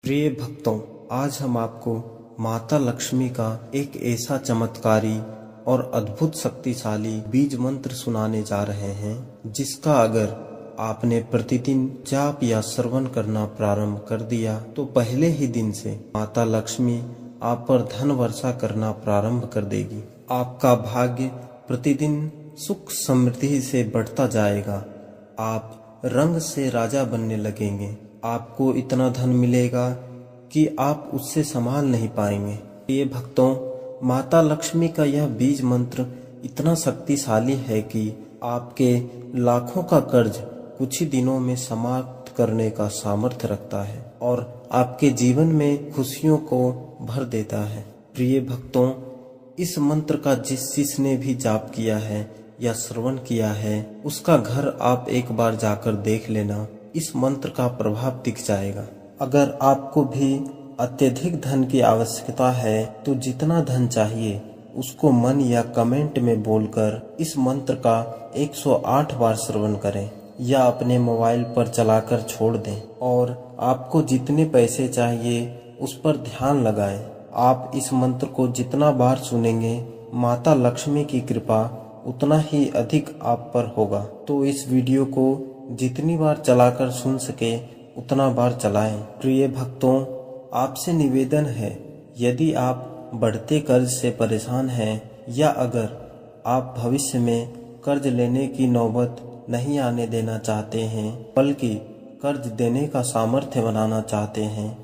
प्रिय भक्तों, आज हम आपको माता लक्ष्मी का एक ऐसा चमत्कारी और अद्भुत शक्तिशाली बीज मंत्र सुनाने जा रहे हैं, जिसका अगर आपने प्रतिदिन जाप या श्रवण करना प्रारंभ कर दिया तो पहले ही दिन से माता लक्ष्मी आप पर धन वर्षा करना प्रारंभ कर देगी। आपका भाग्य प्रतिदिन सुख समृद्धि से बढ़ता जाएगा। आप रंग से राजा बनने लगेंगे। आपको इतना धन मिलेगा कि आप उससे संभाल नहीं पाएंगे। ये भक्तों, माता लक्ष्मी का यह बीज मंत्र इतना शक्तिशाली है कि आपके लाखों का कर्ज कुछ ही दिनों में समाप्त करने का सामर्थ्य रखता है और आपके जीवन में खुशियों को भर देता है। प्रिय भक्तों, इस मंत्र का जिस जिसने भी जाप किया है या श्रवण किया है, उसका घर आप एक बार जाकर देख लेना। इस मंत्र का प्रभाव दिख जाएगा। अगर आपको भी अत्यधिक धन की आवश्यकता है तो जितना धन चाहिए उसको मन या कमेंट में बोलकर इस मंत्र का 108 बार श्रवण करें या अपने मोबाइल पर चलाकर छोड़ दें और आपको जितने पैसे चाहिए उस पर ध्यान लगाएं। आप इस मंत्र को जितना बार सुनेंगे, माता लक्ष्मी की कृपा उतना ही अधिक आप पर होगा। तो इस वीडियो को जितनी बार चलाकर सुन सके उतना बार चलाएं। प्रिय भक्तों, आपसे निवेदन है, यदि आप बढ़ते कर्ज से परेशान हैं या अगर आप भविष्य में कर्ज लेने की नौबत नहीं आने देना चाहते हैं बल्कि कर्ज देने का सामर्थ्य बनाना चाहते हैं,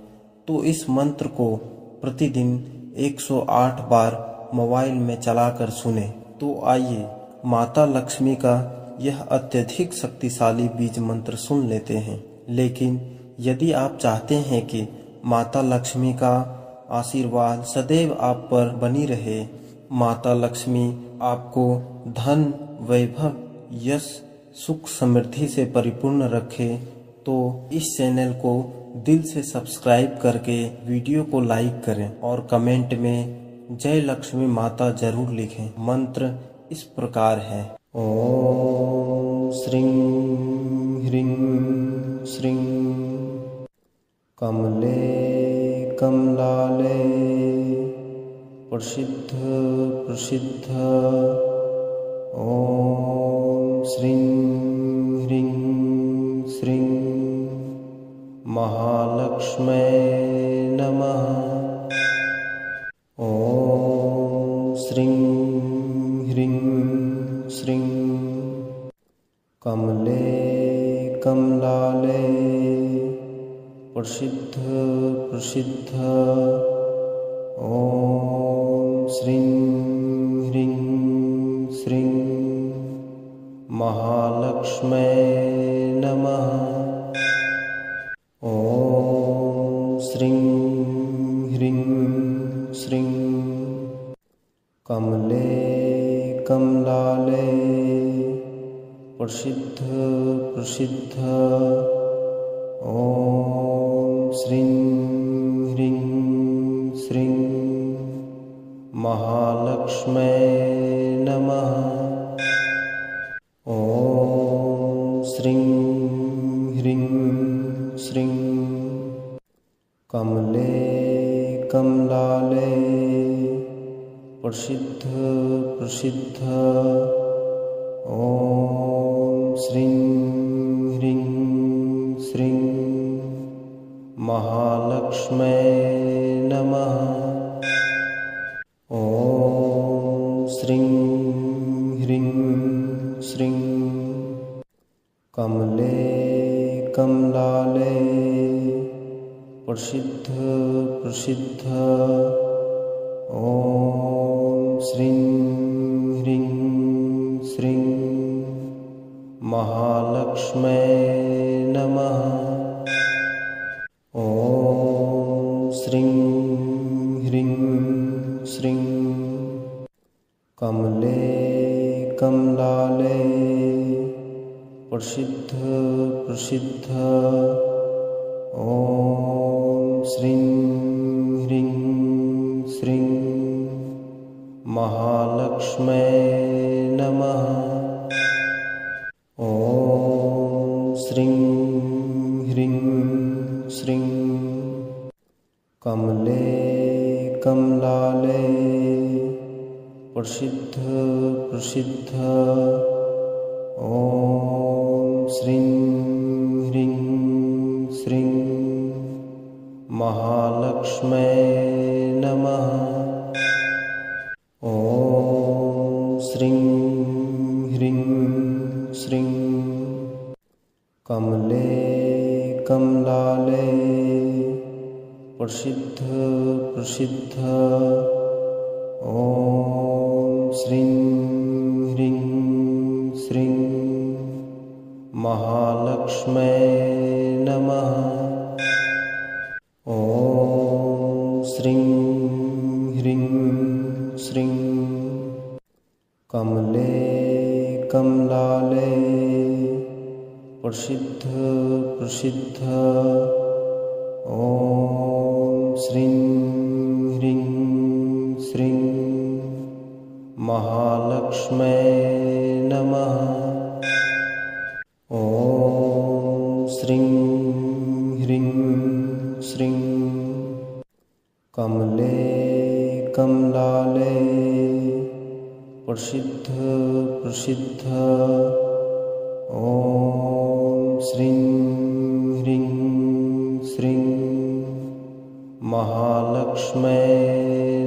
तो इस मंत्र को प्रतिदिन 108 बार मोबाइल में चलाकर सुने। तो आइए माता लक्ष्मी का यह अत्यधिक शक्तिशाली बीज मंत्र सुन लेते हैं। लेकिन यदि आप चाहते हैं कि माता लक्ष्मी का आशीर्वाद सदैव आप पर बनी रहे, माता लक्ष्मी आपको धन, वैभव, यश, सुख समृद्धि से परिपूर्ण रखे, तो इस चैनल को दिल से सब्सक्राइब करके वीडियो को लाइक करें और कमेंट में जय लक्ष्मी माता जरूर लिखें। मंत्र इस प्रकार है। ओम श्रीं ह्रीं श्रीं कमले कमलाले प्रसिद्ध प्रसिद्ध। ओम श्रीं ह्रीं श्रीं महालक्ष्मै नमः। ओम श्रीं ह्रीं श्रीं कमले कमलाले प्रसिद्ध प्रसिद्ध। ओम श्रीं ह्रीं श्रीं महालक्ष्मै नमः। ओम श्रीं ह्रीं श्रीं कमले कमलाले प्रसिद्ध प्रसिद्ध। ओम श्रीं ह्रीं श्रीं महालक्ष्मै नमः। ओम श्रीं ह्रीं श्रीं कमले कमलाले प्रसिद्ध प्रसिद्ध। ओम श्रीं ह्रीं श्रीं महालक्ष्मै नमः। ओम श्रीं ह्रीं श्रीं कमले कमलाले प्रसिद्ध प्रसिद्ध। ओम श्रीं ह्रीं श्रीं महालक्ष्मै नमः। ओम श्रीं ह्रीं श्रीं कमले कमलाले प्रसिद्ध प्रसिद्ध। ओम श्रीं ह्रीं श्रीं महालक्ष्मै नमः। ओम श्रीं ह्रीं श्रीं कमले कमलाले प्रसिद्ध प्रसिद्ध ॐ श्रीं ह्रीं श्रीं महालक्ष्मै नमः। ॐ श्रीं ह्रीं श्रीं कमले कमलाले प्रसिद्ध प्रसिद्ध ॐ श्रीं ह्रीं श्रीं महालक्ष्मै नमः। ॐ श्रीं ह्रीं श्रीं कमले कमलाले प्रसिद्ध प्रसिद्ध ॐ श्रीं ह्रीं श्रीं महालक्ष्मै नमः। ॐ श्रीं ह्रीं श्रीं कमले कमलाले प्रसिद्ध प्रसिद्ध ॐ श्रीं ह्रीं श्रीं महालक्ष्मै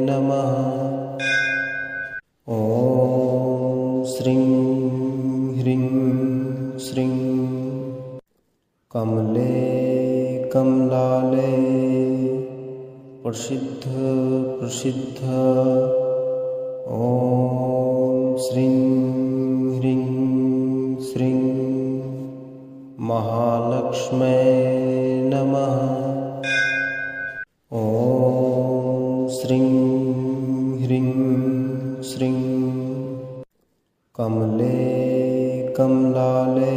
नमः। ॐ श्रीं ह्रीं श्रीं कमले कमलाले प्रसिद्ध प्रसिद्ध ॐ श्रीं ह्रीं श्रीं महालक्ष्मै नमः। ॐ श्रीं ह्रीं श्रीं कमले कमलाले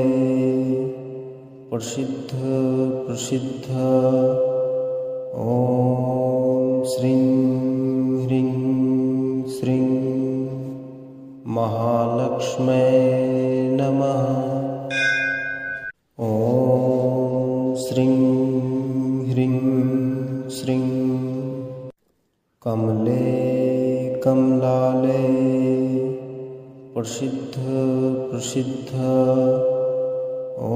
प्रसिद्ध प्रसिद्ध ॐ श्रीं ह्रीं श्रीं महालक्ष्मै नमः। ॐ श्रीं ह्रीं श्रीं कमले कमलाले प्रसिद्ध प्रसिद्ध ॐ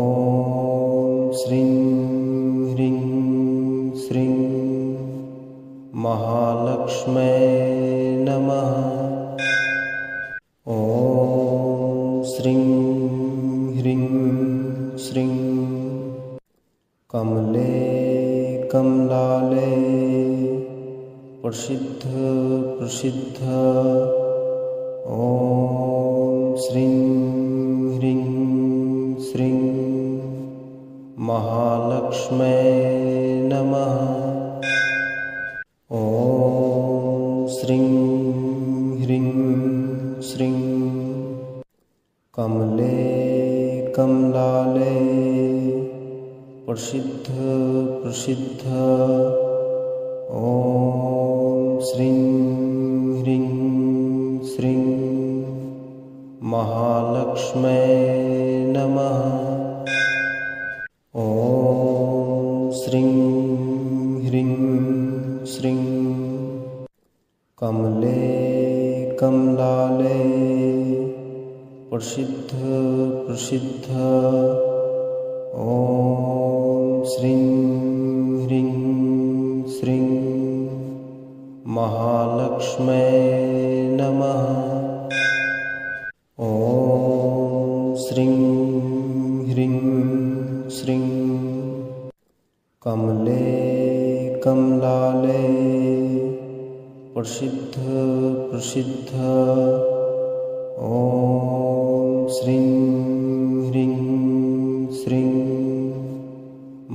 श्रीं ह्रीं श्रीं महालक्ष्मै नमः। ॐ श्रीं ह्रीं श्रीं कमले कमलाले प्रसिद्ध प्रसिद्ध ॐ श्रीं ह्रीं श्रीं महालक्ष्मै नमः। ॐ श्रीं ह्रीं श्रीं कमले कमलाले प्रसिद्ध प्रसिद्ध ॐ श्रीं ह्रीं श्रीं महालक्ष्मै नमः। ॐ श्रीं ह्रीं श्रीं कमले कमलाले प्रसिद्ध प्रसिद्ध ॐ श्रीं ह्रीं श्रीं महालक्ष्मै नमः। ॐ श्रीं ह्रीं श्रीं कमले कमलाले प्रसिद्ध प्रसिद्ध ॐ श्रीं ह्रीं श्रीं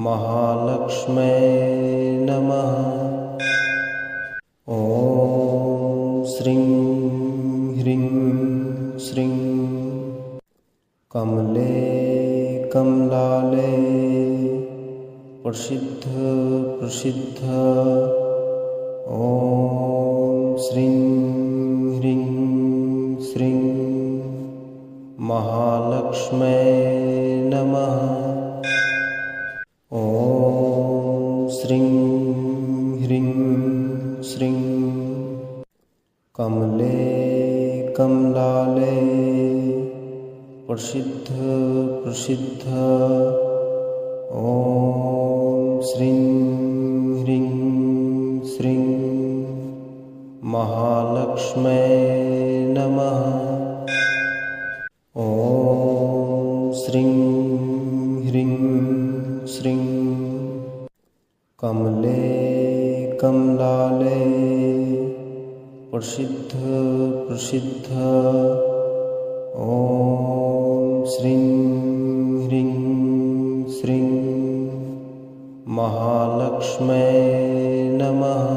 महालक्ष्मै नमः। ॐ श्रीं ह्रीं श्रीं कमले कमलाले प्रसिद्ध प्रसिद्ध ॐ श्रीं ह्रीं श्रीं महालक्ष्मै नमः। ॐ श्रीं ह्रीं श्रीं कमले कमलाले प्रसिद्ध प्रसिद्ध ॐ श्रीं ह्रीं श्रीं महालक्ष्म्यै नमः। ॐ श्रीं ह्रीं श्रीं कमले कमलाले प्रसिद्ध प्रसिद्ध ॐ श्रीं ह्रीं श्रीं महालक्ष्म्यै नमः।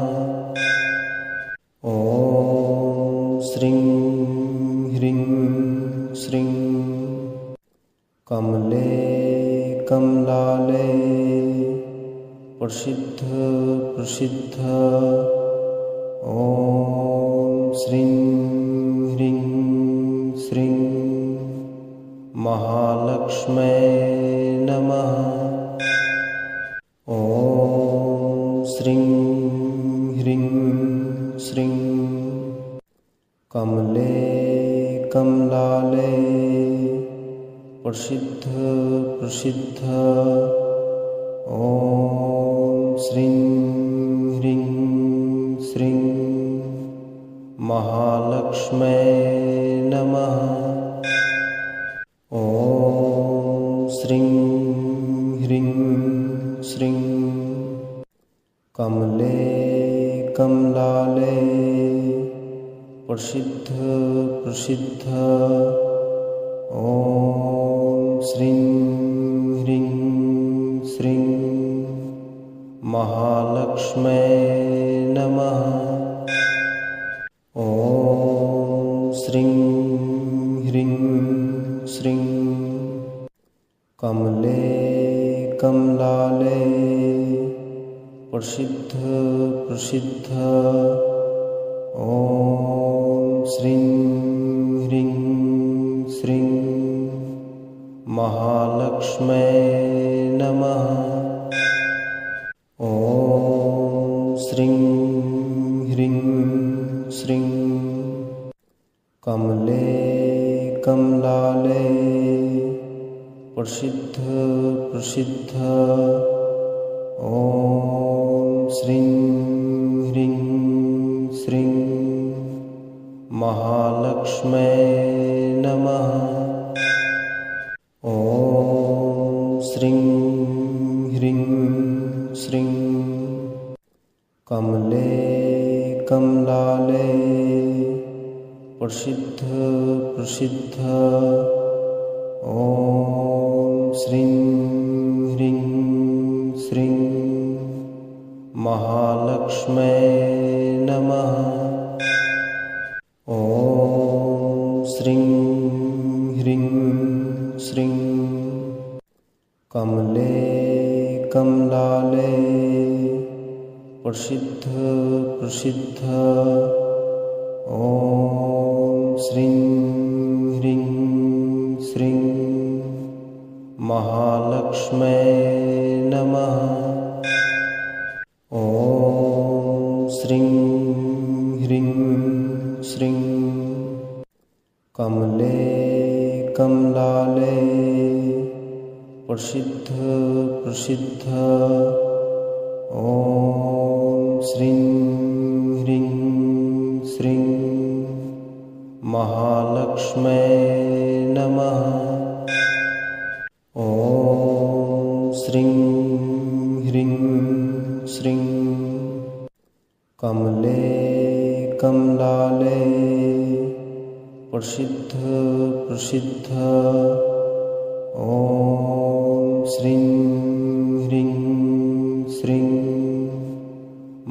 ॐ श्रीं ह्रीं श्रीं कमले कमलाले प्रसिद्ध प्रसिद्ध ॐ श्रीं ह्रीं श्रीं महालक्ष्म्यै नमः। ॐ श्रीं ह्रीं श्रीं कमले कमलाले प्रसिद्ध प्रसिद्ध ॐ श्रीं ह्रीं श्रीं महालक्ष्म्यै नमः। ॐ श्रीं ह्रीं श्रीं कमले कमलाले प्रसिद्ध प्रसिद्ध ॐ श्रीं ह्रीं श्रीं महालक्ष्म्यै नमः। ॐ श्रीं ह्रीं श्रीं कमले कमलाले प्रसिद्ध प्रसिद्ध ॐ श्रीं ह्रीं श्रीं महालक्ष्म्यै नमः। ॐ श्रीं ह्रीं श्रीं कमले कमलाले प्रसिद्ध प्रसिद्ध ॐ श्रीं ह्रीं श्रीं महालक्ष्म्यै नमः। ॐ श्रीं ह्रीं श्रीं कमले कमलाले प्रसिद्ध प्रसिद्ध ॐ श्रीं ह्रीं श्रीं महालक्ष्म्यै नमः। ॐ श्रीं ह्रीं श्रीं कमले कमलाले प्रसिद्ध प्रसिद्ध ॐ श्रीं ह्रीं श्रीं महालक्ष्म्यै नमः। ॐ श्रीं ह्रीं श्रीं कमले कमलाले प्रसिद्ध प्रसिद्ध ॐ श्रीं ह्रीं श्रीं महालक्ष्म्यै नमः। ॐ श्रीं ह्रीं श्रीं कमले कमलाले प्रसिद्ध प्रसिद्ध ॐ श्रीं ह्रीं श्रीं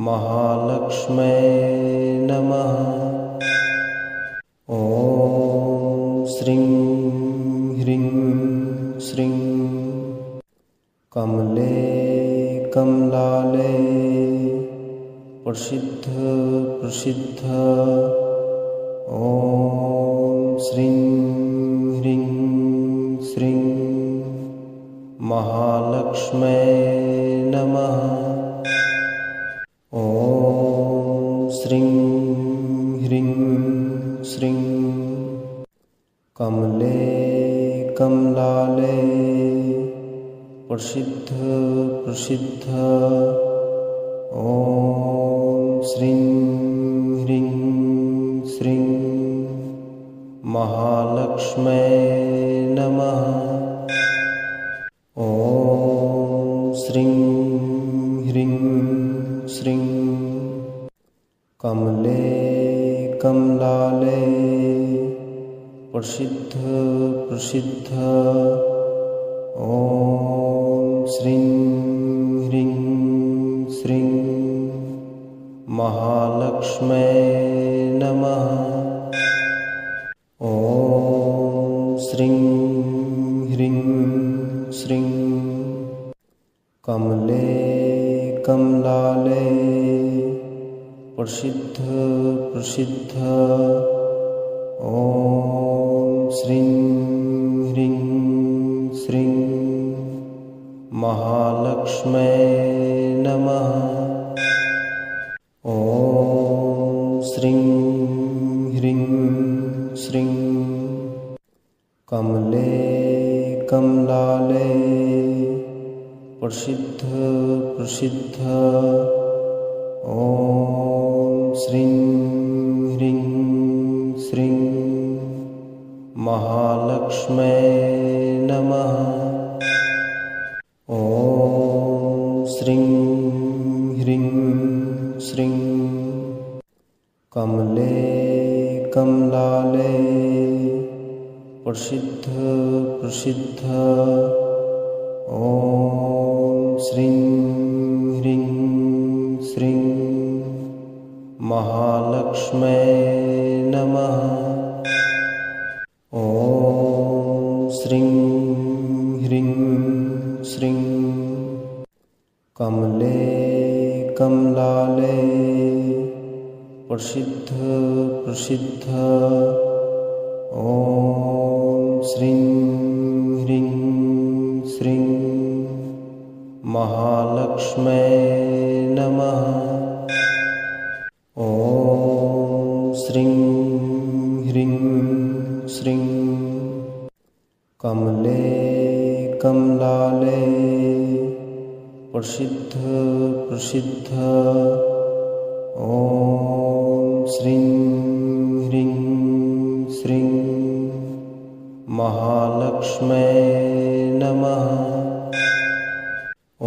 महालक्ष्म्यै नमः। ॐ श्रीं ह्रीं श्रीं कमले कमलाले प्रसिद्ध प्रसिद्ध ॐ श्रीं ह्रीं श्रीं महालक्ष्म्यै नमः। ॐ श्रीं ह्रीं श्रीं कमले कमलाले प्रसिद्ध प्रसिद्ध ॐ श्रीं ह्रीं श्रीं महालक्ष्मै नमः। ॐ श्रीं ह्रीं श्रीं कमले कमलाले प्रसिद्ध प्रसिद्ध ॐ श्रीं ह्रीं श्रीं महालक्ष्मै नमः। ॐ श्रीं ह्रीं श्रीं कमले कमलाले प्रसिद्ध प्रसिद्ध ॐ श्रीं ह्रीं श्रीं महालक्ष्मै नमः। ॐ श्रीं ह्रीं श्रीं कमले कमलाले प्रसिद्ध प्रसिद्ध ॐ श्रीं ह्रीं श्रीं महालक्ष्मै नमः। ॐ श्रीं ह्रीं श्रीं कमले कमलाले प्रसिद्ध प्रसिद्ध ॐ श्रीं ह्रीं श्रीं महालक्ष्मै नमः। ॐ श्रीं ह्रीं श्रीं कमले कमलाले प्रसिद्ध प्रसिद्ध ॐ श्रीं ह्रीं श्रीं महालक्ष्मै नमः। ॐ श्रीं ह्रीं श्रीं कमले कमलाले प्रसिद्ध प्रसिद्ध ॐ श्रीं ह्रीं श्रीं महालक्ष्मै नमः।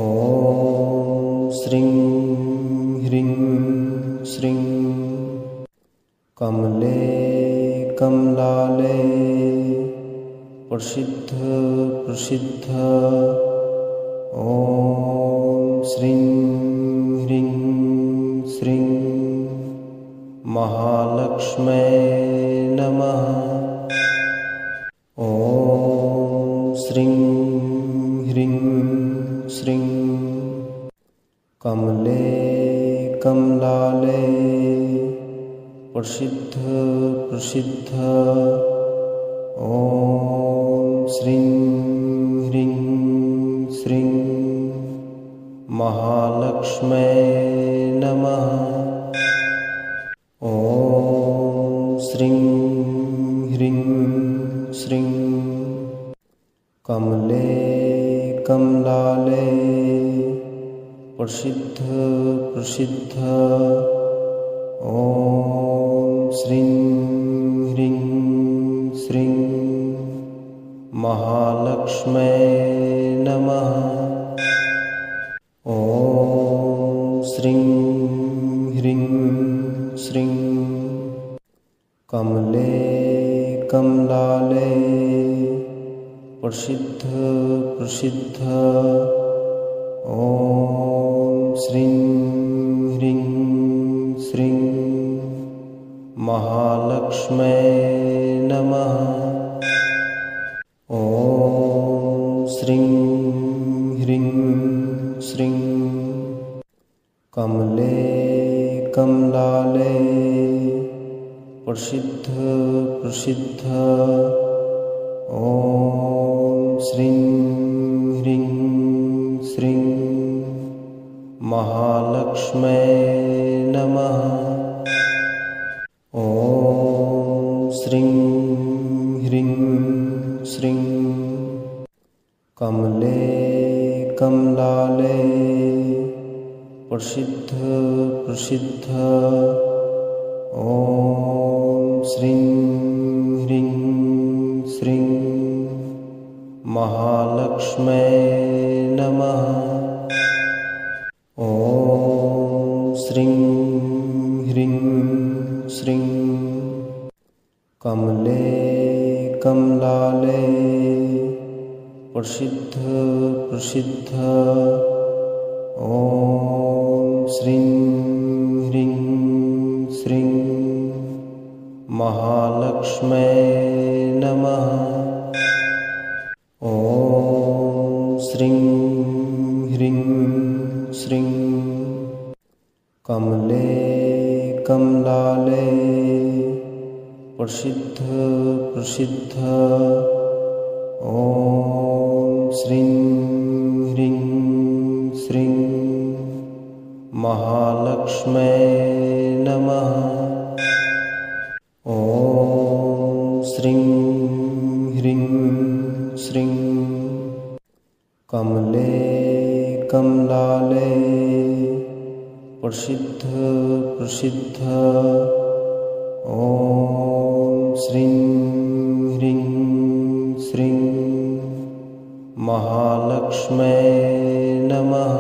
ॐ श्रीं ह्रीं श्रीं कमले कमलाले प्रसिद्ध प्रसिद्ध ॐ श्रीं ह्रीं श्रीं महालक्ष्मै नमः। ॐ श्रीं ह्रीं श्रीं कमले कमलाले प्रसिद्ध प्रसिद्ध ॐ श्रीं ह्रीं श्रीं महालक्ष्मै नमः। ॐ श्रीं ह्रीं श्रीं कमले कमलाले प्रसिद्ध प्रसिद्ध ॐ श्रीं ह्रीं श्रीं महालक्ष्मै नमः। ॐ श्रीं ह्रीं श्रीं कमले कमलाले प्रसिद्ध प्रसिद्ध ॐ श्रीं ह्रीं श्रीं महालक्ष्मै नमः। ॐ श्रीं ह्रीं श्रीं कमले कमलाले प्रसिद्ध प्रसिद्ध ॐ श्रीं ह्रीं श्रीं महालक्ष्मै महालक्ष्म्यै नमः। ॐ श्रीं ह्रीं श्रीं कमले कमलाले प्रसिद्ध प्रसिद्ध ॐ श्रीं ह्रीं श्रीं महालक्ष्म्यै नमः। ॐ श्रीं ह्रीं श्रीं कमले कमलाले प्रसिद्ध प्रसिद्ध ॐ श्रीं ह्रीं श्रीं महालक्ष्म्यै नमः। ॐ श्रीं ह्रीं श्रीं कमले कमलाले प्रसिद्ध प्रसिद्ध ॐ श्रीं ह्रीं श्रीं महालक्ष्म्यै नमः। ॐ श्रीं ह्रीं श्रीं कमले कमलाले प्रसिद्ध प्रसिद्ध ॐ श्रीं ह्रीं श्रीं महालक्ष्म्यै नमः।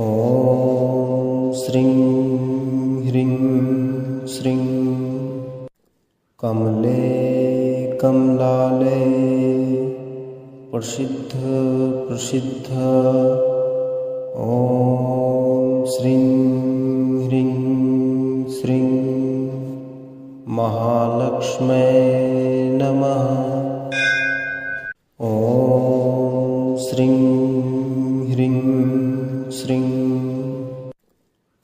ॐ श्रीं ह्रीं श्रीं कमले कमलाले प्रसिद्ध प्रसिद्ध ॐ श्रीं ह्रीं श्रीं महालक्ष्म्यै नमः। ॐ श्रीं ह्रीं श्रीं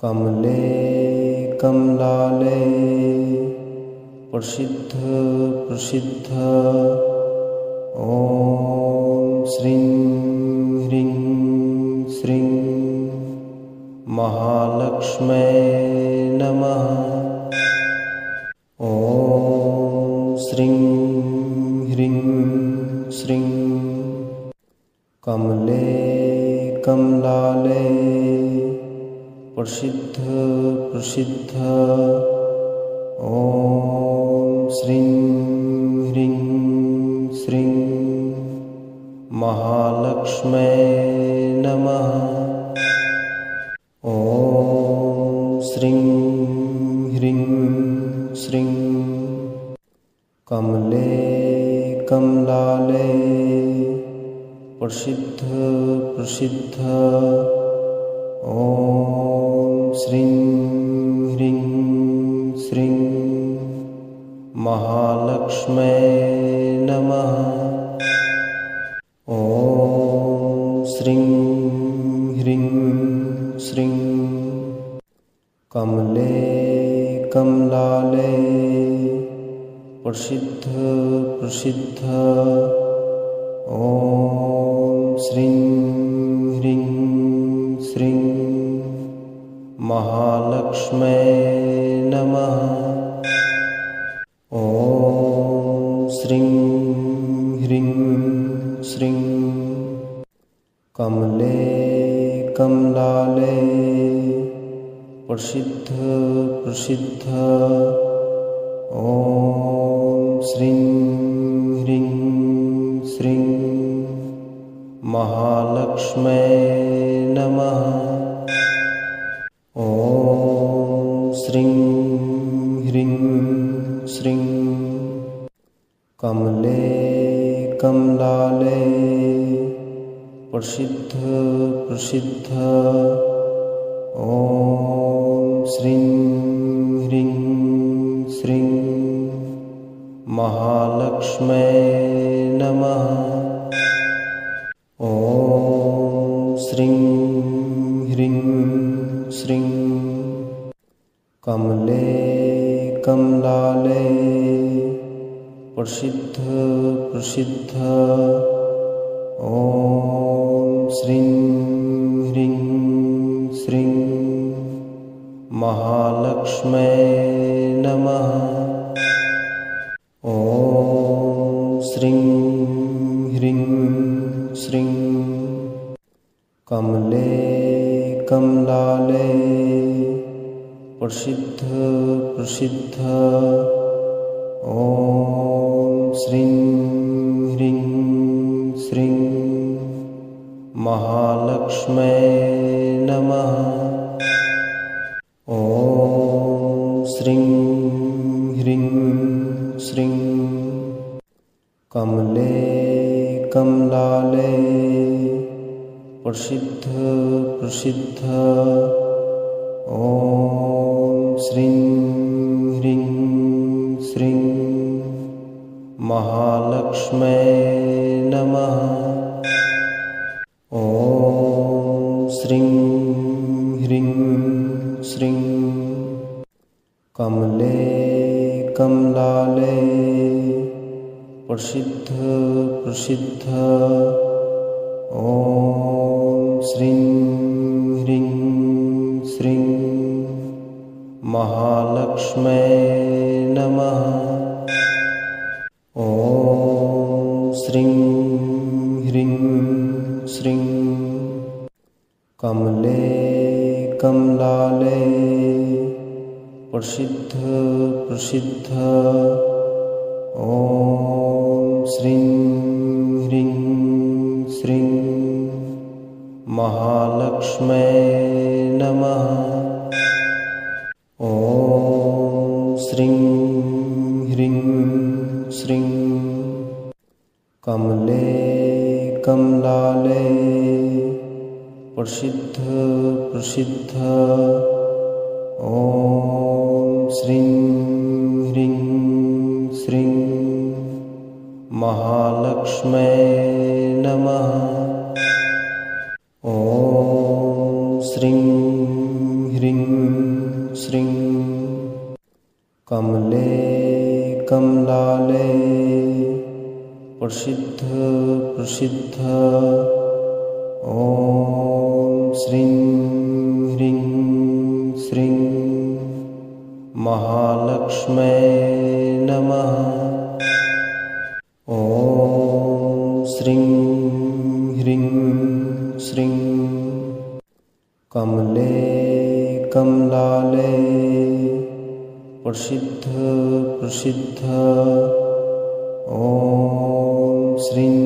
कमले कमलाले प्रसिद्ध प्रसिद्ध ॐ श्रीं ह्रीं श्रीं महालक्ष्म्यै नमः। ॐ श्रीं ह्रीं श्रीं कमले कमलाले प्रसिद्ध प्रसिद्ध ॐ श्रीं ह्रीं श्रीं महालक्ष्म्यै नमः। ॐ श्रीं ह्रीं श्रीं कमले कमलाले प्रसिद्ध प्रसिद्ध ॐ श्रीं ह्रीं श्रीं महालक्ष्म्यै नमः। ॐ श्रीं ह्रीं श्रीं कमले कमलाले प्रसिद्ध प्रसिद्ध ॐ श्रीं ह्रीं श्रीं महालक्ष्म्यै नमः। ॐ श्रीं ह्रीं श्रीं कमले कमलाले प्रसिद्ध प्रसिद्ध ॐ श्रीं ह्रीं श्रीं महालक्ष्म्यै नमः। ॐ श्रीं ह्रीं श्रीं कमले कमलाले प्रसिद्ध प्रसिद्ध ॐ श्रीं ह्रीं श्रीं महालक्ष्म्यै नमः। ॐ श्रीं ह्रीं श्रीं कमले कमलाले प्रसिद्ध प्रसिद्ध ॐ श्रीं ह्रीं महालक्ष्म्यै नमः। ॐ श्रीं ह्रीं श्रीं कमले कमलालये प्रसिद्ध प्रसिद्ध ॐ श्रीं ह्रीं श्रीं महालक्ष्म्यै नमः। ॐ श्रीं ह्रीं श्रीं कमले कमलालये प्रसिद्ध प्रसिद्ध ॐ श्रीं ह्रीं श्रीं महालक्ष्म्यै नमः। ॐ श्रीं ह्रीं श्रीं कमले कमलालये प्रसिद्ध प्रसिद्ध ॐ श्रीं ह्रीं श्रीं महालक्ष्म्यै नमः। ॐ श्रीं ह्रीं श्रीं कमले कमलालये प्रसिद्ध प्रसिद्ध ॐ श्रीं ह्रीं श्रीं महालक्ष्म्यै नमः। ॐ श्रीं ह्रीं श्रीं कमले कमलालये प्रसिद्ध प्रसिद्ध ॐ श्रीं ह्रीं श्रीं महालक्ष्म्यै नमः। ॐ श्रीं ह्रीं श्रीं कमले कमलालये प्रसिद्ध प्रसिद्ध ॐ श्रीं ह्रीं श्रीं महालक्ष्म्यै नमः। ॐ श्रीं ह्रीं श्रीं कमले कमलालये प्रसिद्ध प्रसिद्ध ॐ श्रीं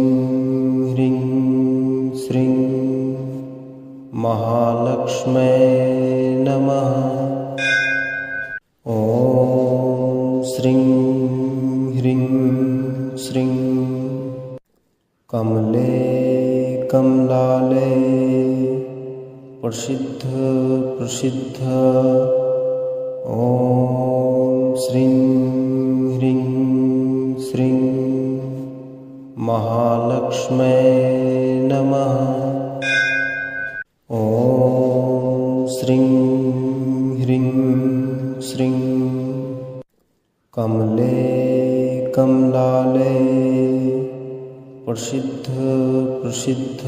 ह्रीं श्रीं महालक्ष्म्यै नमः। ॐ श्रीं ह्रीं श्रीं कमले कमलालये प्रसिद्ध प्रसिद्ध ॐ श्रीं ह्रीं श्रीं महालक्ष्म्यै नमः। ॐ श्रीं ह्रीं श्रीं कमले कमलालये प्रसिद्ध प्रसिद्ध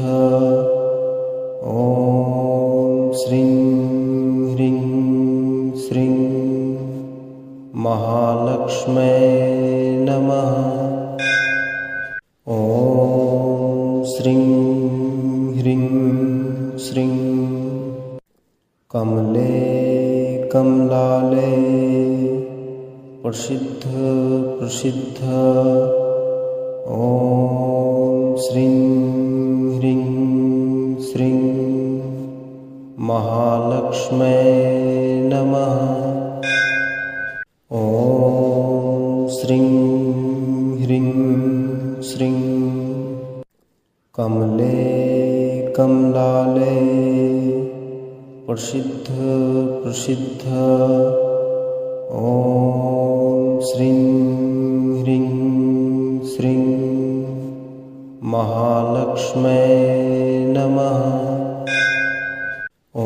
ॐ श्रीं ह्रीं श्रीं महालक्ष्म्यै नमः। ॐ श्रीं ह्रीं श्रीं कमले कमलालये प्रसिद्ध प्रसिद्ध ॐ श्रीं ह्रीं श्रीं महालक्ष्म्यै नमः। ॐ श्रीं ह्रीं श्रीं कमले कमलालये प्रसिद्ध प्रसिद्ध ॐ श्रीं ह्रीं श्रीं महालक्ष्म्यै नमः। ॐ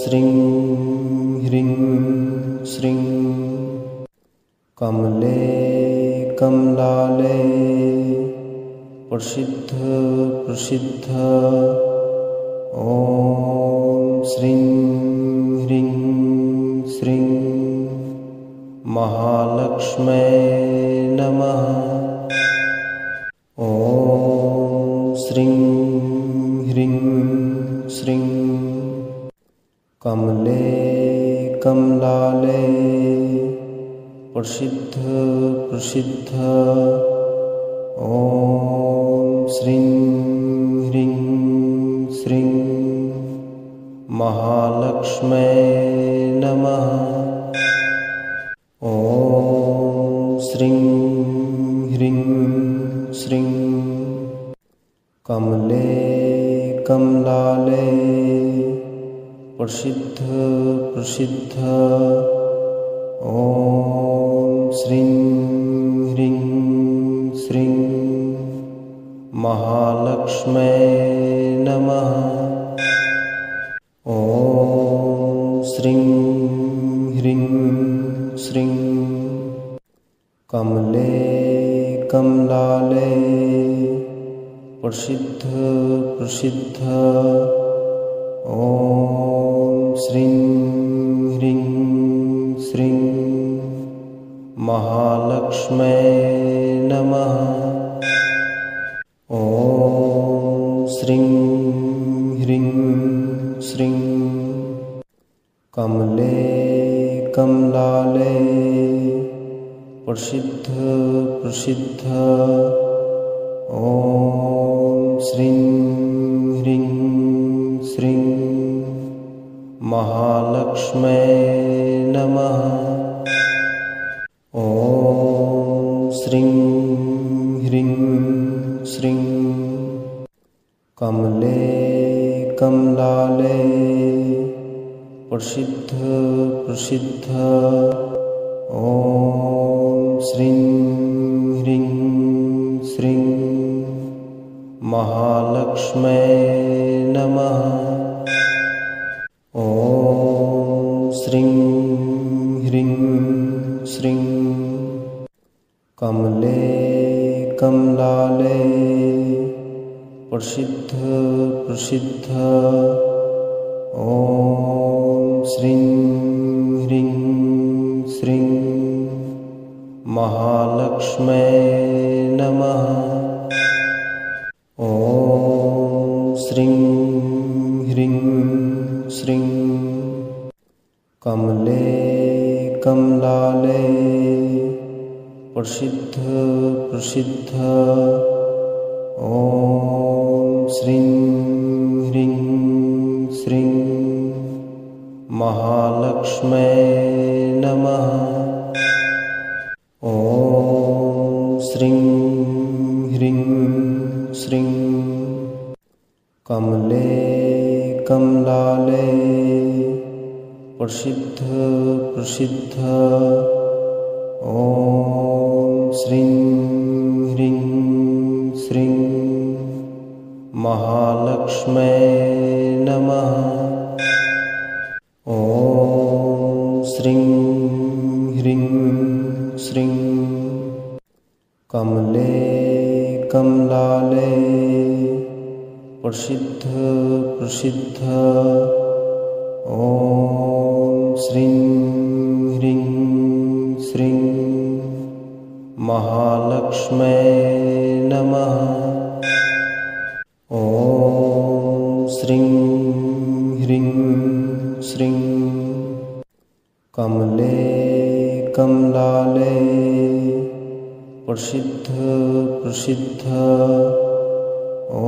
श्रीं ह्रीं श्रीं कमले कमलालये प्रसिद्ध प्रसिद्ध ॐ श्रीं ह्रीं महालक्ष्म्यै नमः। ॐ श्रीं ह्रीं श्रीं कमले कमलाले प्रसिद्ध प्रसिद्ध ॐ श्रीं ह्रीं श्रीं महालक्ष्म्यै नमः। ॐ श्रीं ह्रीं श्रीं कमले कमलाले प्रसिद्ध प्रसिद्ध ॐ श्रीं ह्रीं श्रीं महालक्ष्म्यै नमः। ॐ श्रीं ह्रीं श्रीं कमले कमलाले प्रसिद्ध प्रसिद्ध ॐ श्रीं ह्रीं श्रीं महालक्ष्म्यै नमः। ॐ श्रीं ह्रीं श्रीं कमले कमलाले प्रसिद्ध प्रसिद्ध ॐ श्रीं ह्रीं श्रीं महालक्ष्म्यै नमः। ॐ श्रीं ह्रीं श्रीं कमले कमलाले प्रसिद्ध प्रसिद्ध ॐ श्रीं ह्रीं श्रीं महालक्ष्म्यै नमः। ॐ श्रीं ह्रीं श्रीं कमले कमलाले प्रसिद्ध प्रसिद्ध ॐ श्रीं ह्रीं श्रीं महालक्ष्म्यै नमः। ॐ श्रीं ह्रीं श्रीं कमले कमलाले प्रसिद्ध प्रसिद्ध ॐ श्रीं ह्रीं श्रीं महालक्ष्म्यै नमः। ॐ श्रीं ह्रीं श्रीं कमले कमलाले प्रसिद्ध प्रसिद्ध ॐ श्रीं ह्रीं श्रीं महालक्ष्म्यै नमः। ॐ श्रीं ह्रीं श्रीं कमले कमलाले प्रसिद्ध प्रसिद्ध ॐ श्रीं ह्रीं श्रीं महालक्ष्म्यै नमः। ॐ श्रीं ह्रीं श्रीं कमले कमलाले प्रसिद्ध प्रसिद्ध ॐ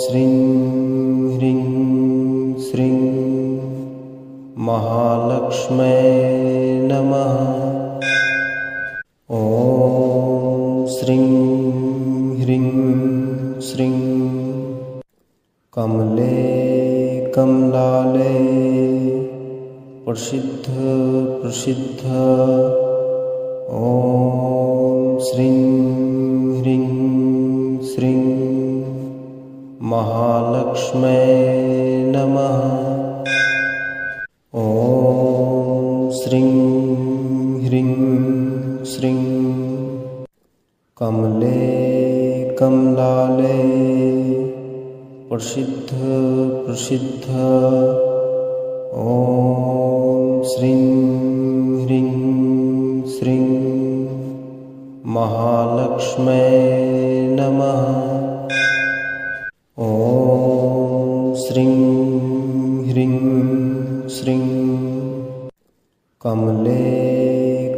श्रीं ह्रीं श्रीं महालक्ष्म्यै नमः। ॐ श्रीं ह्रीं श्रीं कमले कमलाले प्रसिद्ध प्रसिद्ध ॐ श्रीं ह्रीं श्रीं महालक्ष्म्यै नमः। ॐ श्रीं ह्रीं श्रीं कमले कमलाले प्रसिद्ध प्रसिद्ध ॐ श्रीं ह्रीं श्रीं ह्रीं श्रीं कमले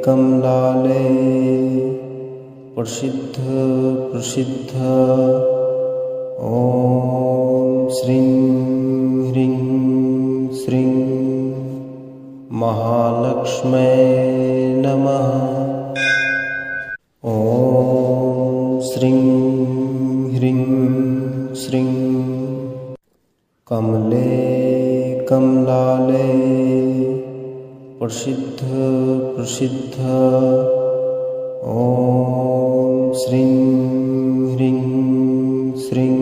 कमलाले प्रसिद्ध प्रसिद्ध ॐ श्रीं ह्रीं श्रीं महालक्ष्म्यै नमः। ॐ श्रीं ह्रीं श्रीं कमले कमलाले प्रसिद्ध प्रसिद्ध ॐ श्रीं ह्रीं श्रीं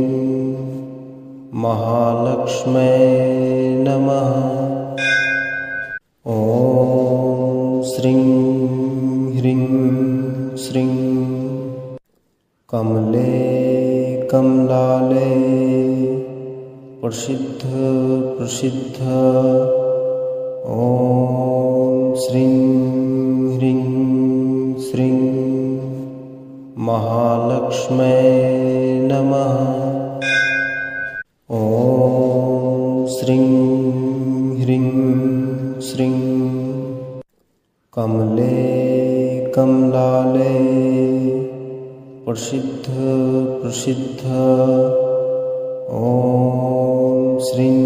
महालक्ष्म्यै नमः। ॐ श्रीं ह्रीं श्रीं कमले कमलाले प्रसिद्ध प्रसिद्ध ॐ श्रीं ह्रीं श्रीं महालक्ष्म्यै नमः। ॐ श्रीं ह्रीं श्रीं कमले कमलाले प्रसिद्ध प्रसिद्ध ॐ श्रीं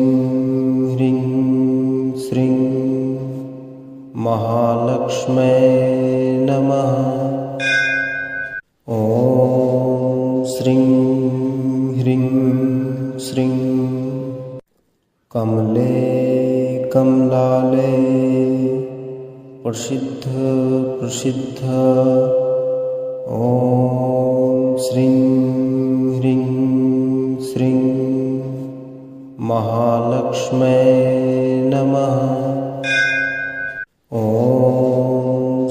ह्रीं श्रीं महालक्ष्म्यै नमः। ॐ श्रीं ह्रीं श्रीं कमले कमलाले प्रसिद्ध प्रसिद्ध ॐ श्रीं ह्रीं श्रीं महालक्ष्म्यै नमः। ॐ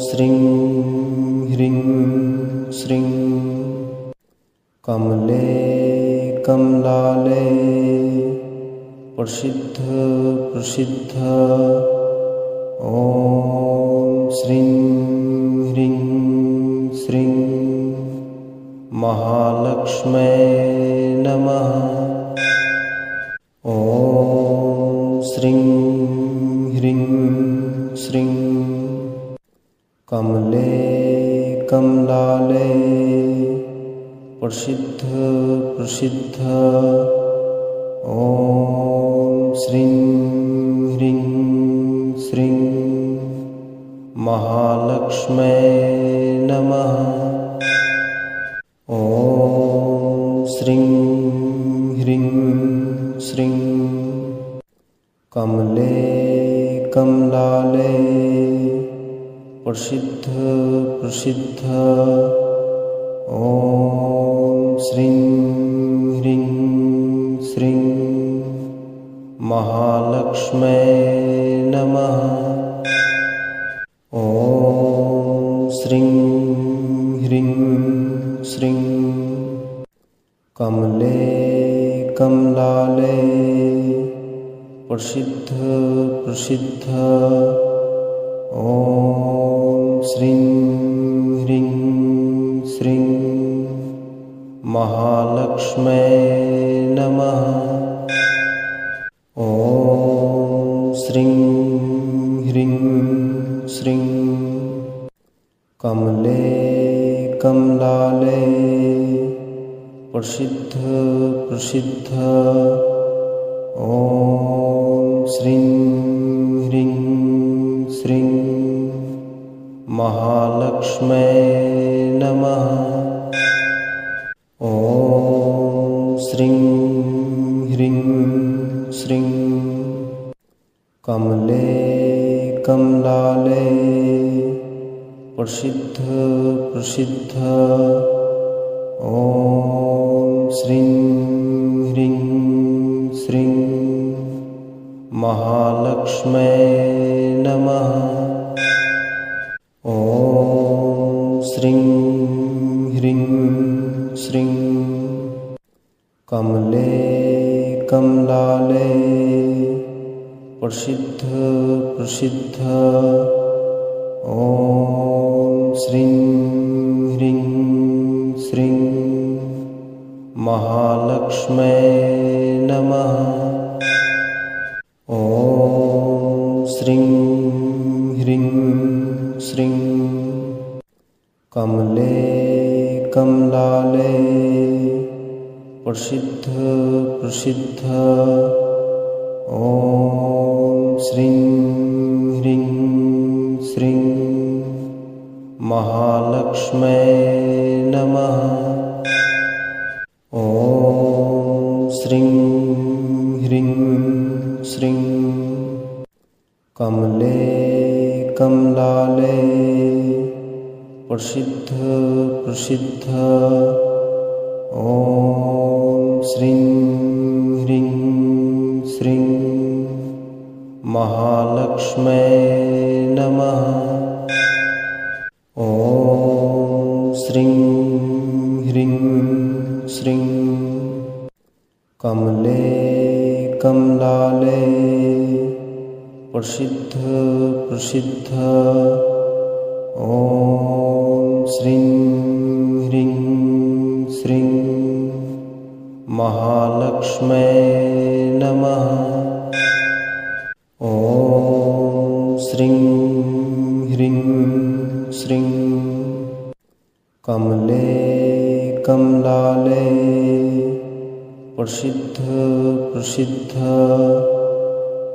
श्रीं ह्रीं श्रीं कमले कमलाले प्रसिद्ध प्रसिद्ध ॐ श्रीं ह्रीं श्रीं महालक्ष्म्यै नमः। ॐ श्रीं ह्रीं श्रीं कमले कमलाले प्रसिद्ध प्रसिद्ध ॐ श्रीं ह्रीं श्रीं महालक्ष्म्यै नमः। ॐ श्रीं ह्रीं श्रीं कमले कमलाले प्रसिद्ध प्रसिद्ध ॐ श्रीं ह्रीं श्रीं महालक्ष्म्यै नमः। ॐ श्रीं ह्रीं श्रीं कमले कमलाले प्रसिद्ध प्रसिद्ध ॐ श्रीं ह्रीं श्रीं महालक्ष्म्यै नमः। ॐ श्रीं ह्रीं श्रीं कमले कमलाले प्रसिद्ध प्रसिद्ध ॐ श्रीं ह्रीं श्रीं महालक्ष्म्यै नमः। ॐ श्रीं ह्रीं श्रीं कमले कमलाले प्रसिद्ध प्रसिद्ध ॐ श्रीं ह्रीं श्रीं महालक्ष्म्यै नमः। ॐ श्रीं ह्रीं श्रीं कमले कमलाले प्रसिद्ध प्रसिद्ध ॐ श्रीं ह्रीं श्रीं महालक्ष्म्यै नमः। ॐ श्रीं ह्रीं श्रीं कमले कमलाले प्रसिद्ध प्रसिद्ध ॐ श्रीं ह्रीं श्रीं महालक्ष्मै नमः। ॐ श्रीं ह्रीं श्रीं कमले कमलाले प्रसिद्ध प्रसिद्ध ॐ श्रीं ह्रीं श्रीं महालक्ष्मै नमः। ॐ श्रीं ह्रीं श्रीं कमले कमलाले प्रसिद्ध प्रसिद्ध ॐ श्रीं ह्रीं श्रीं महालक्ष्मै नमः। ॐ श्रीं ह्रीं श्रीं कमले कमलाले प्रसिद्ध प्रसिद्ध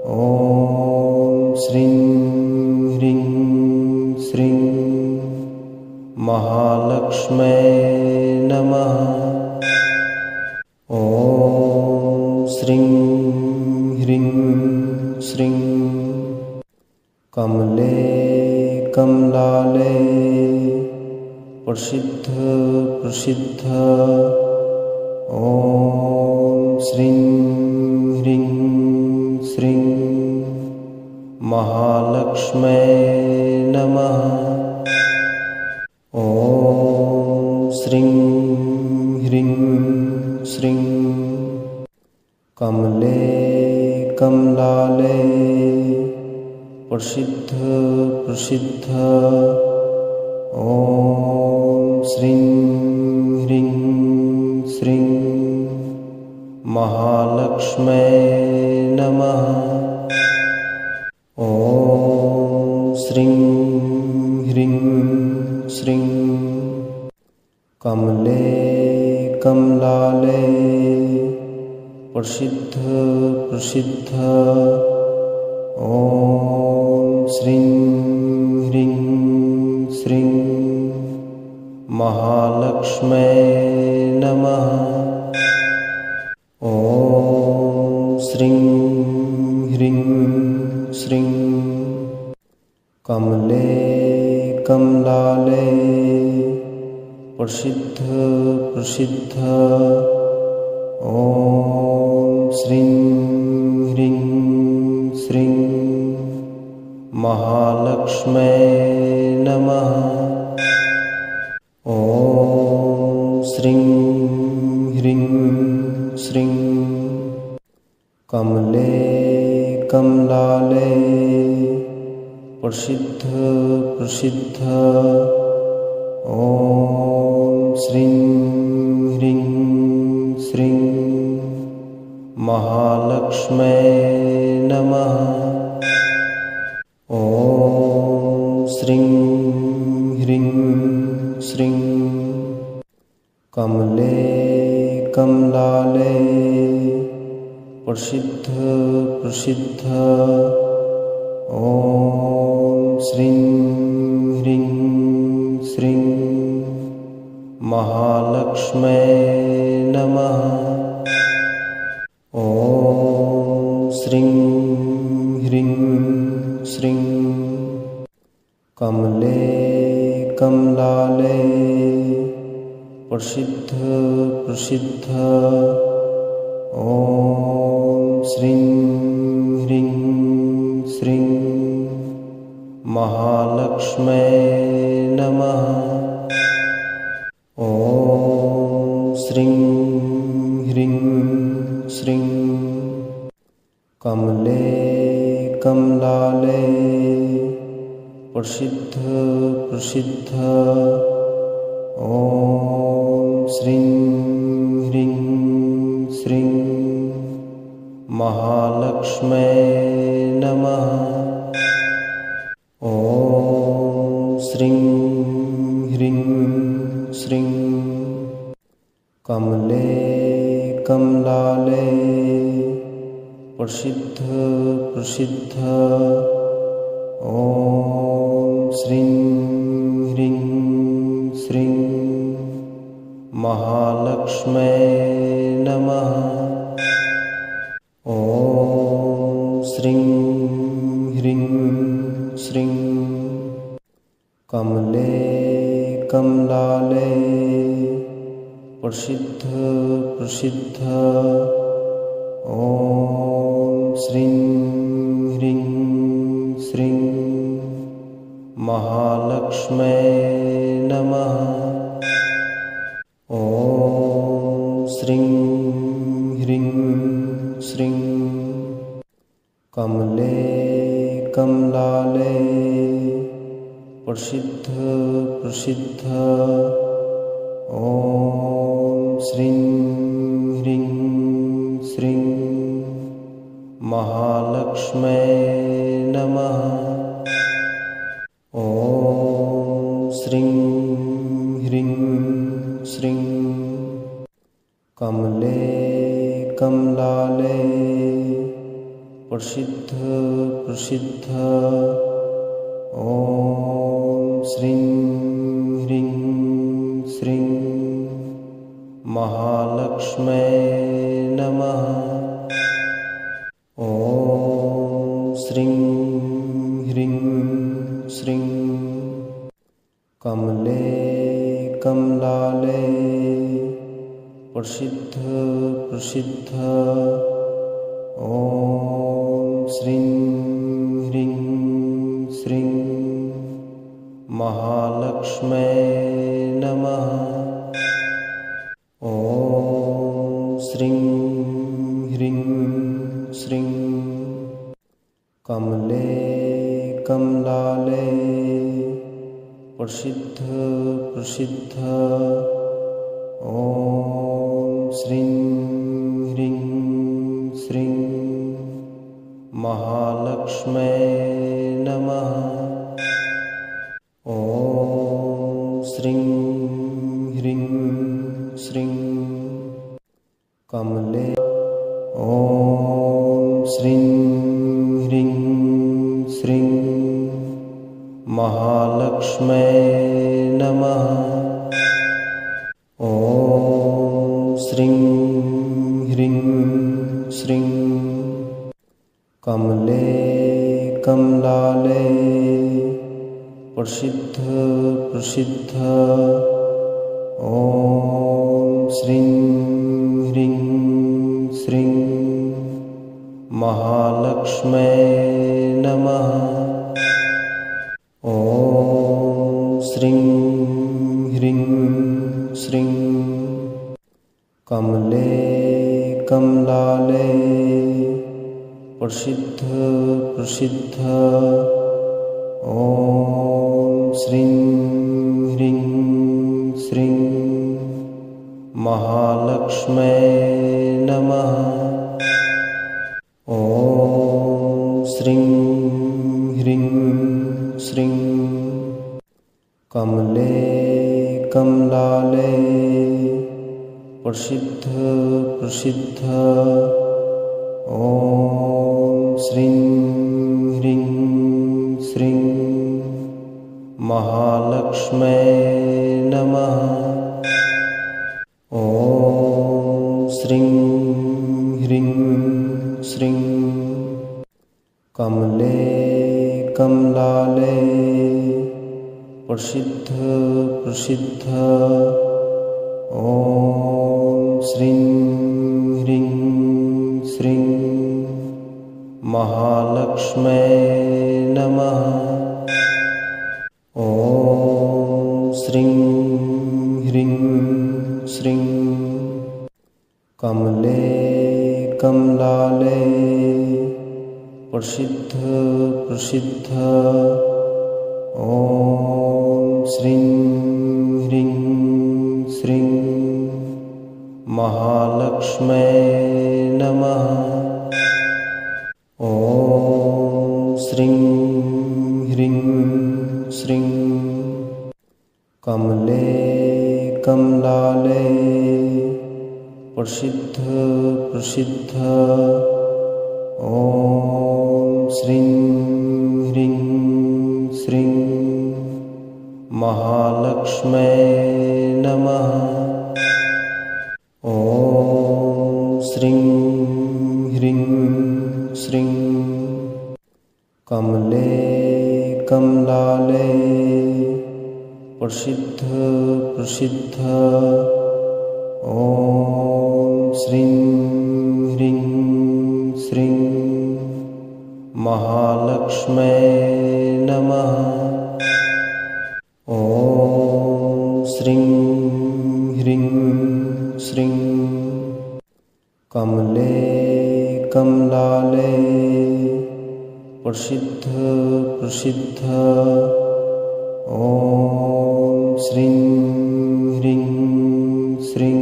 ॐ श्रीं ह्रीं श्रीं महालक्ष्मै नमः। ॐ श्रीं ह्रीं श्रीं कमले कमलाले प्रसिद्ध प्रसिद्ध ॐ श्रीं ह्रीं श्रीं महालक्ष्मै नमः। ॐ श्रीं ह्रीं श्रीं कमले कमलाले प्रसिद्ध प्रसिद्ध ॐ श्रीं ह्रीं श्रीं महालक्ष्मै नमः। ॐ श्रीं ह्रीं श्रीं कमले कमलाले प्रसिद्ध प्रसिद्ध ॐ श्रीं ह्रीं श्रीं महालक्ष्मै नमः। ॐ श्रीं ह्रीं श्रीं कमले कमलाले प्रसिद्ध प्रसिद्ध ॐ श्रीं ह्रीं श्रीं महालक्ष्मै नमः। ॐ श्रीं ह्रीं श्रीं कमले कमलाले प्रसिद्ध प्रसिद्ध ॐ श्रीं ह्रीं श्रीं महालक्ष्मै नमः। ॐ श्रीं ह्रीं श्रीं कमले कमलाले प्रसिद्ध प्रसिद्ध ॐ श्रीं ह्रीं श्रीं महालक्ष्मै नमः। ॐ श्रीं ह्रीं श्रीं कमले कमलाले प्रसिद्ध प्रसिद्ध ॐ श्रीं ह्रीं श्रीं महालक्ष्मै नमः। ॐ श्रीं ह्रीं श्रीं कमले कमलाले प्रसिद्ध प्रसिद्ध ॐ श्रीं ह्रीं श्रीं महालक्ष्म्यै नमः। ॐ श्रीं ह्रीं श्रीं कमले कमलाले प्रसिद्ध प्रसिद्ध। ॐ श्रीं ह्रीं श्रीं महालक्ष्म्यै नमः। ॐ श्रीं ह्रीं श्रीं कमले कमलाले प्रसिद्ध प्रसिद्ध। ॐ श्रीं ह्रीं श्रीं महालक्ष्म्यै नमः। ॐ श्रीं ह्रीं श्रीं कमले कमलाले प्रसिद्ध प्रसिद्ध। ॐ श्रीं ह्रीं श्रीं महालक्ष्म्यै नमः। ॐ श्रीं ह्रीं श्रीं कमले कमलाले प्रसिद्ध प्रसिद्ध। ॐ श्रीं ह्रीं श्रीं महालक्ष्म्यै नमः। ॐ श्रीं ह्रीं श्रीं कमले कमलाले प्रसिद्ध प्रसिद्ध। ॐ श्रीं ह्रीं श्रीं महालक्ष्म्यै नमः। ॐ श्रीं ह्रीं श्रीं कमले कमलाले प्रसिद्ध प्रसिद्ध। ॐ श्रीं ह्रीं श्रीं महालक्ष्म्यै नमः। ॐ श्रीं ह्रीं श्रीं कमले। ॐ श्रीं ह्रीं श्रीं महालक्ष्म्यै नमः। ॐ श्रीं ह्रीं श्रीं कमले कमलाले प्रसिद्ध प्रसिद्ध। ॐ श्रीं ह्रीं श्रीं महालक्ष्म्यै नमः। ॐ श्रीं ह्रीं श्रीं कमले कमलाले प्रसिद्ध प्रसिद्ध। ॐ श्रीं ह्रीं श्रीं महालक्ष्म्यै नमः। ॐ श्रीं ह्रीं श्रीं कमले कमलाले प्रसिद्ध प्रसिद्ध। ॐ श्रीं ह्रीं श्रीं महालक्ष्म्यै नमः। ॐ श्रीं ह्रीं श्रीं कमले कमलाले प्रसिद्ध प्रसिद्ध। ॐ श्रीं ह्रीं श्रीं महालक्ष्म्यै नमः। ॐ श्रीं ह्रीं श्रीं कमले कमलाले प्रसिद्ध प्रसिद्ध। ॐ श्रीं ह्रीं श्रीं महालक्ष्म्यै नमः। श्रीं ह्रीं श्रीं कमले कमलाले प्रसिद्ध प्रसिद्ध ॐ श्रीं ह्रीं श्रीं महालक्ष्मै नमः। ॐ श्रीं ह्रीं श्रीं कमले कमलाले प्रसिद्ध प्रसिद्ध ॐ श्रीं ह्रीं श्रीं महालक्ष्मै नमः। ॐ श्रीं ह्रीं श्रीं कमले कमलाले प्रसिद्ध प्रसिद्ध ॐ श्रीं ह्रीं श्रीं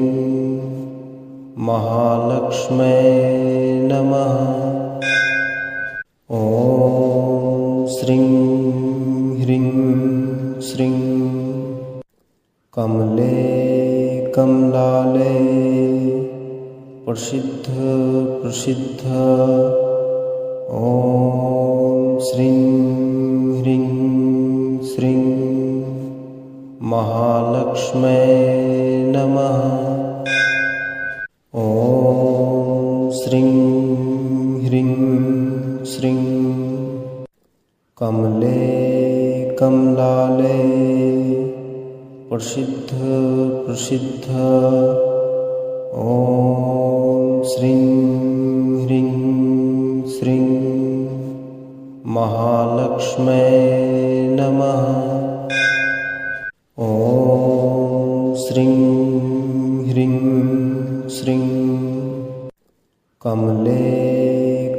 महालक्ष्मै नमः। ॐ श्रीं ह्रीं श्रीं कमले कमलाले प्रसिद्ध प्रसिद्ध ॐ श्रीं ह्रीं श्रीं महालक्ष्मै नमः। ॐ श्रीं ह्रीं श्रीं कमले कमलाले प्रसिद्ध प्रसिद्ध ॐ श्रीं ह्रीं श्रीं महालक्ष्मै नमः। ॐ श्रीं ह्रीं श्रीं कमले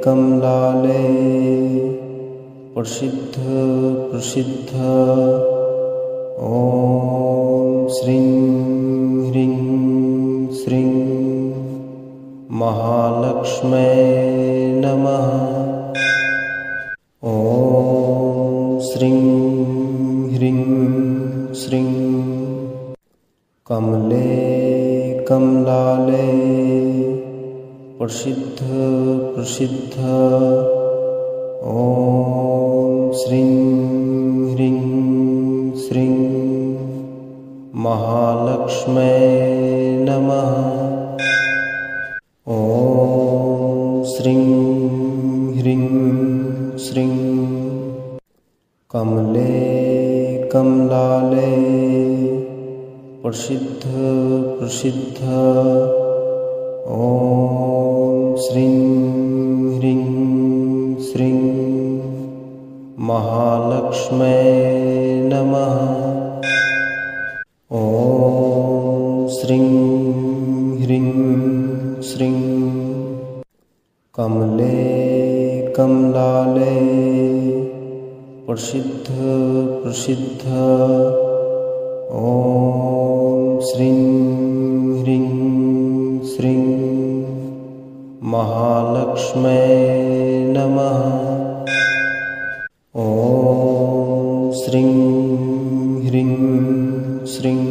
कमलाले प्रसिद्ध प्रसिद्ध ॐ श्रीं ह्रीं श्रीं महालक्ष्मै नमः। ॐ श्रीं ह्रीं श्रीं कमले कमलाले प्रसिद्ध प्रसिद्ध ॐ श्रीं ह्रीं श्रीं महालक्ष्मै नमः। ॐ श्रीं ह्रीं श्रीं कमले कमलाले प्रसिद्ध प्रसिद्ध ॐ श्रीं ह्रीं श्रीं महालक्ष्मै नमः। ॐ श्रीं ह्रीं श्रीं कमले कमलाले प्रसिद्ध प्रसिद्ध ॐ श्रीं ह्रीं श्रीं महालक्ष्मै नमः। ॐ श्रीं ह्रीं श्रीं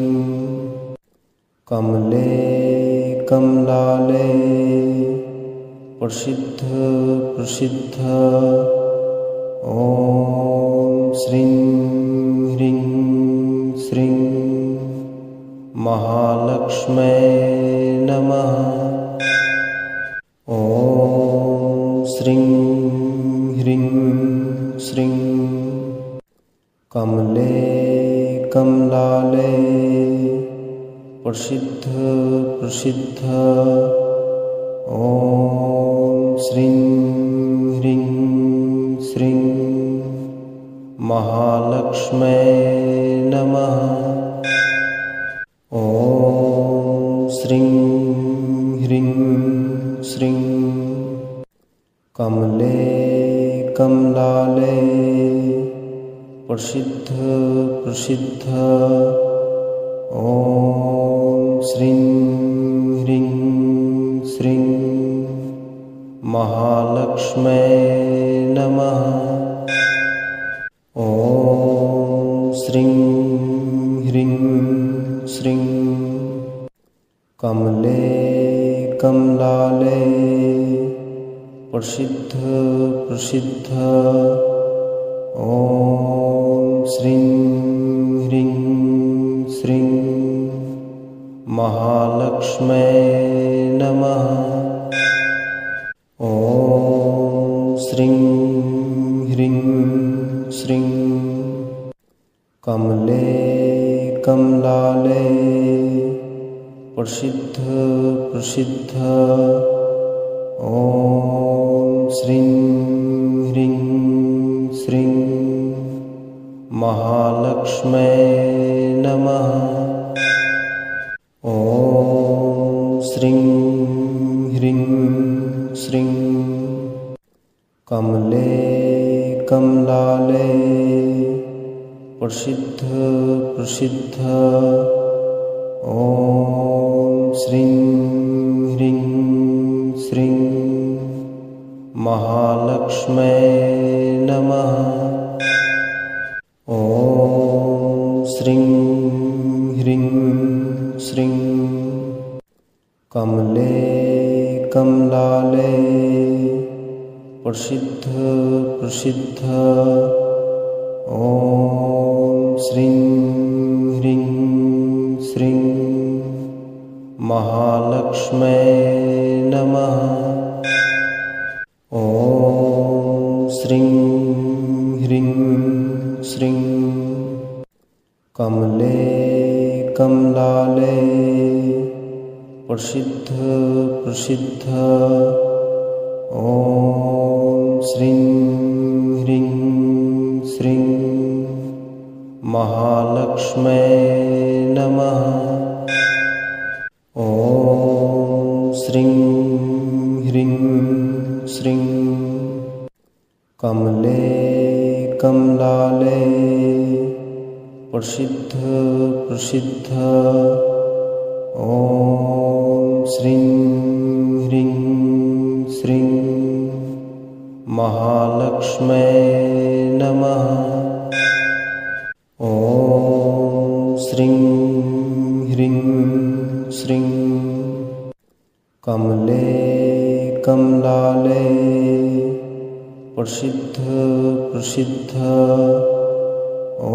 कमले कमलाले प्रसिद्ध प्रसिद्ध ॐ श्रीं ह्रीं श्रीं महालक्ष्मै नमः। ॐ श्रीं ह्रीं श्रीं कमले कमलाले प्रसिद्ध प्रसिद्ध ॐ श्रीं ह्रीं श्रीं महालक्ष्मै नमः। ॐ श्रीं ह्रीं श्रीं कमले कमलाले प्रसिद्ध प्रसिद्ध ॐ श्रीं ह्रीं श्रीं महालक्ष्मै नमः। कमले कमलाले प्रसिद्ध प्रसिद्ध ॐ श्रीं ह्रीं श्रीं महालक्ष्म्यै नमः। ॐ श्रीं ह्रीं श्रीं कमले कमलाले प्रसिद्ध प्रसिद्ध ॐ श्रीं ह्रीं श्रीं महालक्ष्म्यै नमः। ॐ श्रीं ह्रीं श्रीं कमले कमलाले प्रसिद्ध प्रसिद्ध ॐ श्रीं ह्रीं श्रीं महालक्ष्म्यै नमः। ॐ श्रीं ह्रीं श्रीं कमले कमलाले प्रसिद्ध प्रसिद्ध ॐ श्रीं ह्रीं श्रीं महालक्ष्म्यै नमः। ॐ श्रीं ह्रीं श्रीं कमले कमलाले प्रसिद्ध प्रसिद्ध ॐ श्रीं ह्रीं श्रीं महालक्ष्म्यै नमः। ॐ श्रीं ह्रीं श्रीं कमले कमलाले प्रसिद्ध प्रसिद्ध ॐ श्रीं ह्रीं श्रीं महालक्ष्म्यै नमः। ॐ श्रीं ह्रीं श्रीं कमले कमलाले प्रसिद्ध प्रसिद्ध ॐ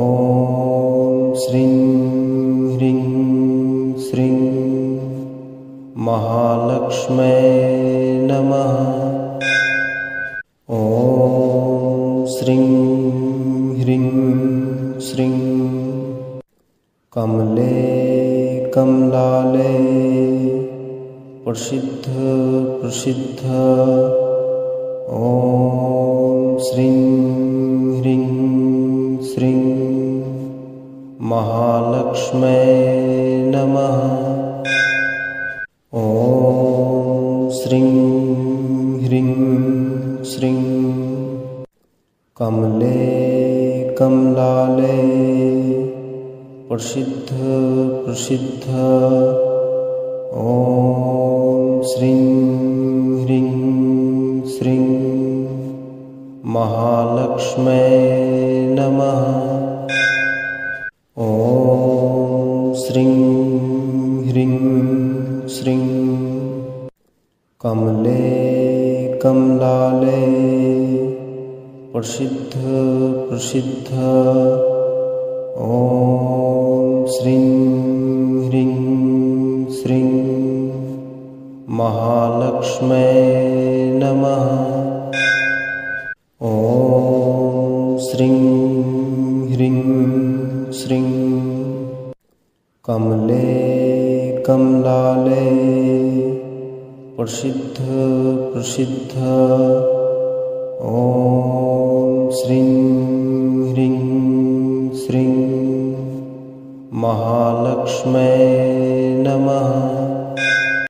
श्रीं ह्रीं श्रीं महालक्ष्म्यै नमः। ॐ श्रीं ह्रीं श्रीं कमले कमलाले प्रसिद्ध प्रसिद्ध ॐ श्रीं ह्रीं श्रीं महालक्ष्म्यै नमः। ॐ श्रीं ह्रीं श्रीं कमले कमलाले प्रसिद्ध प्रसिद्ध ॐ श्रीं ह्रीं श्रीं महालक्ष्म्यै नमः। ॐ श्रीं ह्रीं श्रीं कमले कमलाले प्रसिद्ध प्रसिद्ध ॐ श्रीं ह्रीं श्रीं महालक्ष्म्यै नमः। ॐ श्रीं ह्रीं श्रीं कमले कमलाले प्रसिद्ध प्रसिद्ध ॐ श्रीं ह्रीं श्रीं महालक्ष्म्यै